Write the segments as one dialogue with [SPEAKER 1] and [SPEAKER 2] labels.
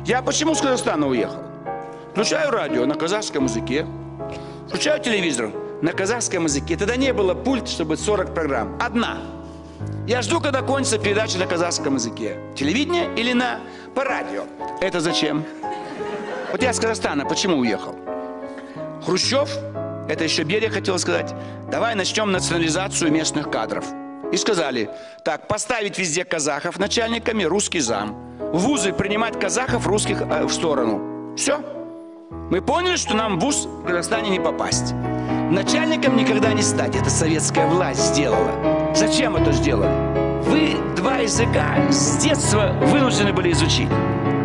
[SPEAKER 1] Я почему с Казахстана уехал? Включаю радио на казахском языке, включаю телевизор на казахском языке. Тогда не было пульт, чтобы 40 программ. Одна. Я жду, когда кончится передача на казахском языке. Телевидение или по радио. Это зачем? Вот я с Казахстана почему уехал? Хрущев, это еще Берия хотел сказать, давай начнем национализацию местных кадров. И сказали, так, поставить везде казахов начальниками, русский зам. В вузы принимать казахов, русских в сторону. Все. Мы поняли, что нам в вуз в Казахстане не попасть. Начальником никогда не стать. Это советская власть сделала. Зачем это сделали? Вы два языка с детства вынуждены были изучить.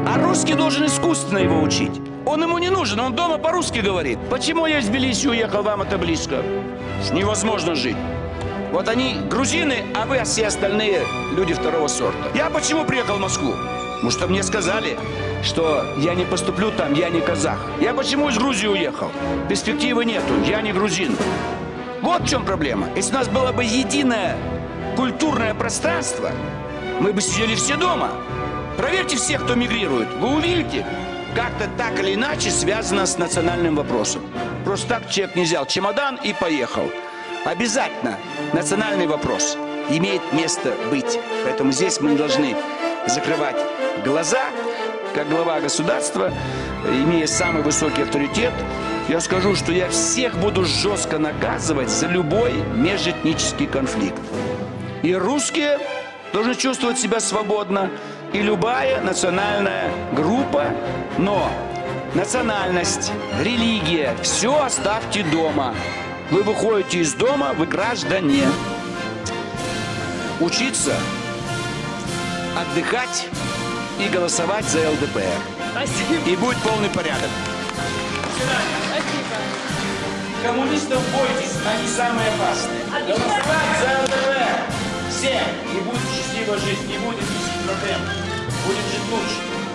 [SPEAKER 1] А русский должен искусственно его учить. Он ему не нужен, он дома по-русски говорит. Почему я из Тбилиси уехал, вам это близко? Невозможно жить. Вот они грузины, а вы все остальные люди второго сорта. Я почему приехал в Москву? Потому что мне сказали, что я не поступлю там, я не казах. Я почему из Грузии уехал? Перспективы нету, я не грузин. Вот в чем проблема. Если у нас было бы единое культурное пространство, мы бы сидели все дома. Проверьте всех, кто мигрирует. Вы увидите, как-то так или иначе связано с национальным вопросом. Просто так человек не взял чемодан и поехал. Обязательно национальный вопрос имеет место быть. Поэтому здесь мы не должны закрывать глаза. Как глава государства, имея самый высокий авторитет, я скажу, что я всех буду жестко наказывать за любой межэтнический конфликт. И русские должны чувствовать себя свободно, и любая национальная группа, но национальность, религия, все оставьте дома. Вы выходите из дома, вы граждане. Учиться, отдыхать и голосовать за ЛДПР.
[SPEAKER 2] Спасибо.
[SPEAKER 1] И будет полный порядок.
[SPEAKER 2] Спасибо.
[SPEAKER 1] Коммунистов бойтесь, они самые опасные. Голосовать за ЛДПР. Всем. И будет счастливая жизнь, не будет никаких проблем. Будет жить лучше.